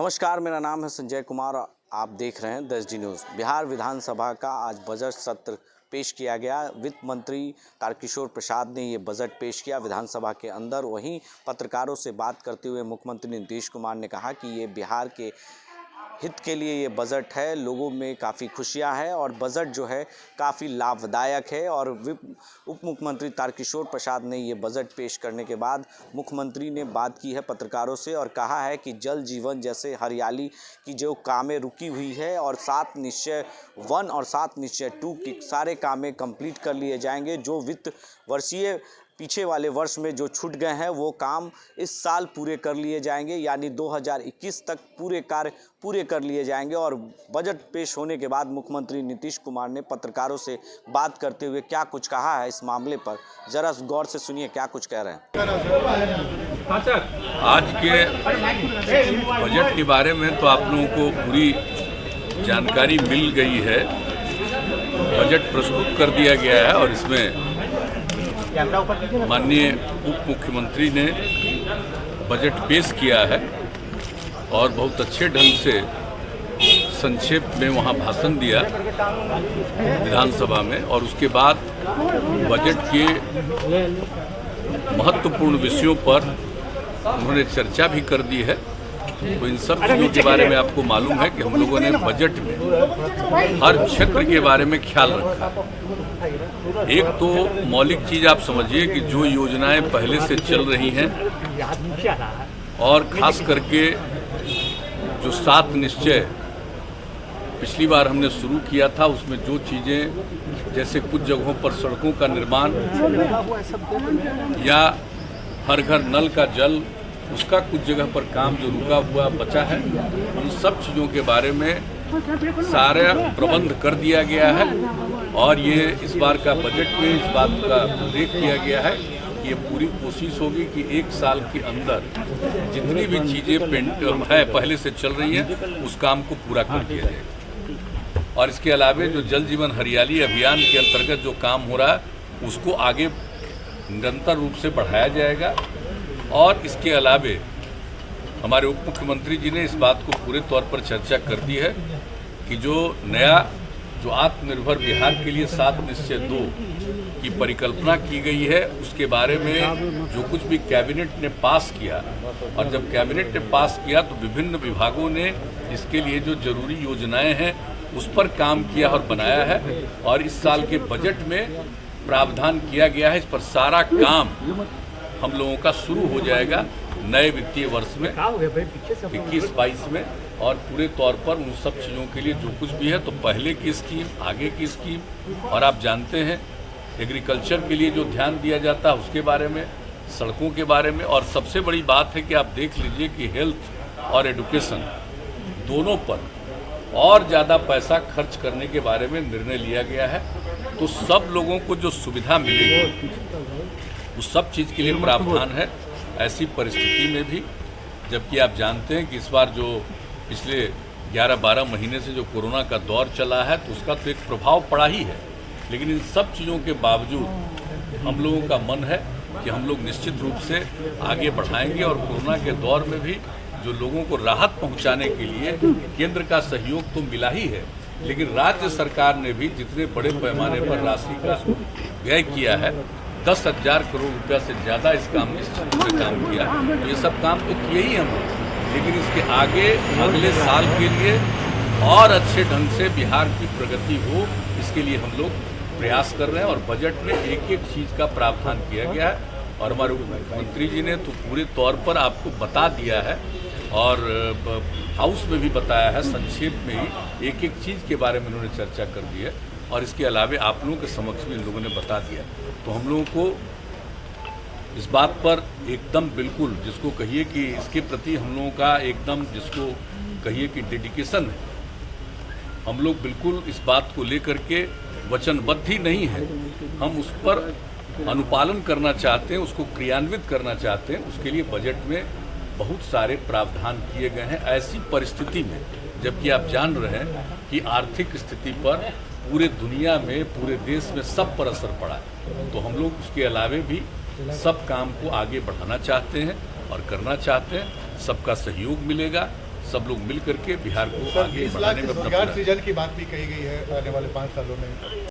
नमस्कार, मेरा नाम है संजय कुमार। आप देख रहे हैं 10D न्यूज़। बिहार विधानसभा का आज बजट सत्र पेश किया गया। वित्त मंत्री तारकिशोर प्रसाद ने ये बजट पेश किया विधानसभा के अंदर। वहीं पत्रकारों से बात करते हुए मुख्यमंत्री नीतीश कुमार ने कहा कि ये बिहार के हित के लिए ये बजट है, लोगों में काफ़ी खुशियां हैं और बजट जो है काफ़ी लाभदायक है। और उप मुख्यमंत्री तारकिशोर प्रसाद ने ये बजट पेश करने के बाद मुख्यमंत्री ने बात की है पत्रकारों से और कहा है कि जल जीवन जैसे हरियाली की जो कामें रुकी हुई है और 7 निश्चय 1 और 7 निश्चय 2 की सारे कामें कंप्लीट कर लिए जाएंगे। जो वित्त वर्षीय पीछे वाले वर्ष में जो छूट गए हैं वो काम इस साल पूरे कर लिए जाएंगे, यानी 2021 तक पूरे कार्य पूरे कर लिए जाएंगे। और बजट पेश होने के बाद मुख्यमंत्री नीतीश कुमार ने पत्रकारों से बात करते हुए क्या कुछ कहा है इस मामले पर, जरा गौर से सुनिए क्या कुछ कह रहे हैं। आज के बजट के बारे में तो आप लोगों को पूरी जानकारी मिल गई है। बजट प्रस्तुत कर दिया गया है और इसमें माननीय उप मुख्यमंत्री ने बजट पेश किया है और बहुत अच्छे ढंग से संक्षेप में वहाँ भाषण दिया विधानसभा में। और उसके बाद बजट के महत्वपूर्ण विषयों पर उन्होंने चर्चा भी कर दी है। तो इन सब चीज़ों के बारे में आपको मालूम है कि हम लोगों ने बजट में हर क्षेत्र के बारे में ख्याल रखा। एक तो मौलिक चीज़ आप समझिए कि जो योजनाएं पहले से चल रही हैं और ख़ास करके जो 7 निश्चय पिछली बार हमने शुरू किया था, उसमें जो चीज़ें जैसे कुछ जगहों पर सड़कों का निर्माण या हर घर नल का जल, उसका कुछ जगह पर काम जो रुका हुआ बचा है, उन सब चीज़ों के बारे में सारा प्रबंध कर दिया गया है। और ये इस बार का बजट में इस बात का उल्लेख किया गया है कि ये पूरी कोशिश होगी कि 1 साल के अंदर जितनी भी चीज़ें है पहले से चल रही हैं उस काम को पूरा कर दिया जाएगा। और इसके अलावा जो जल जीवन हरियाली अभियान के अंतर्गत जो काम हो रहा है उसको आगे निरंतर रूप से बढ़ाया जाएगा। और इसके अलावे हमारे उप मुख्यमंत्री जी ने इस बात को पूरे तौर पर चर्चा कर दी है कि जो आत्मनिर्भर बिहार के लिए 7 निश्चय 2 की परिकल्पना की गई है उसके बारे में जो कुछ भी कैबिनेट ने पास किया, और जब कैबिनेट ने पास किया तो विभिन्न विभागों ने इसके लिए जो जरूरी योजनाएं हैं उस पर काम किया और बनाया है। और इस साल के बजट में प्रावधान किया गया है, इस पर सारा काम हम लोगों का शुरू हो जाएगा नए वित्तीय वर्ष में 21-22 में। और पूरे तौर पर उन सब चीज़ों के लिए जो कुछ भी है तो पहले की स्कीम, आगे की स्कीम, और आप जानते हैं एग्रीकल्चर के लिए जो ध्यान दिया जाता है उसके बारे में, सड़कों के बारे में। और सबसे बड़ी बात है कि आप देख लीजिए कि हेल्थ और एजुकेशन दोनों पर और ज़्यादा पैसा खर्च करने के बारे में निर्णय लिया गया है। तो सब लोगों को जो सुविधा मिलेगी उस सब चीज़ के लिए प्रावधान है ऐसी परिस्थिति में भी। जबकि आप जानते हैं कि इस बार जो पिछले 11-12 महीने से जो कोरोना का दौर चला है तो उसका तो एक प्रभाव पड़ा ही है, लेकिन इन सब चीज़ों के बावजूद हम लोगों का मन है कि हम लोग निश्चित रूप से आगे बढ़ाएंगे। और कोरोना के दौर में भी जो लोगों को राहत पहुंचाने के लिए केंद्र का सहयोग तो मिला ही है, लेकिन राज्य सरकार ने भी जितने बड़े पैमाने पर राशि का व्यय किया है, 10,000 करोड़ रुपया से ज़्यादा इस क्षेत्र में काम किया। तो ये सब काम तो किए ही हम, लेकिन इसके आगे अगले साल के लिए और अच्छे ढंग से बिहार की प्रगति हो, इसके लिए हम लोग प्रयास कर रहे हैं। और बजट में एक एक चीज़ का प्रावधान किया गया है और हमारे मुख्यमंत्री जी ने तो पूरे तौर पर आपको बता दिया है और हाउस में भी बताया है, संक्षेप में ही एक एक चीज़ के बारे में उन्होंने चर्चा कर दी है। और इसके अलावा आप लोगों के समक्ष भी इन लोगों ने बता दिया। तो हम लोगों को इस बात पर एकदम बिल्कुल, जिसको कहिए कि इसके प्रति हम लोगों का एकदम, जिसको कहिए कि डेडिकेशन है, हम लोग बिल्कुल इस बात को लेकर के वचनबद्ध ही नहीं है। हम उस पर अनुपालन करना चाहते हैं, उसको क्रियान्वित करना चाहते हैं। उसके लिए बजट में बहुत सारे प्रावधान किए गए हैं ऐसी परिस्थिति में, जबकि आप जान रहे हैं कि आर्थिक स्थिति पर पूरे दुनिया में, पूरे देश में सब पर असर पड़ा है। तो हम लोग उसके अलावे भी सब काम को आगे बढ़ाना चाहते हैं और करना चाहते हैं। सबका सहयोग मिलेगा सब लोग मिल करके बिहार को सर आगे 20 लाख बढ़ाने में अपना रोजगार पूरा सृजन की बात भी कही गई है आने वाले 5 सालों में।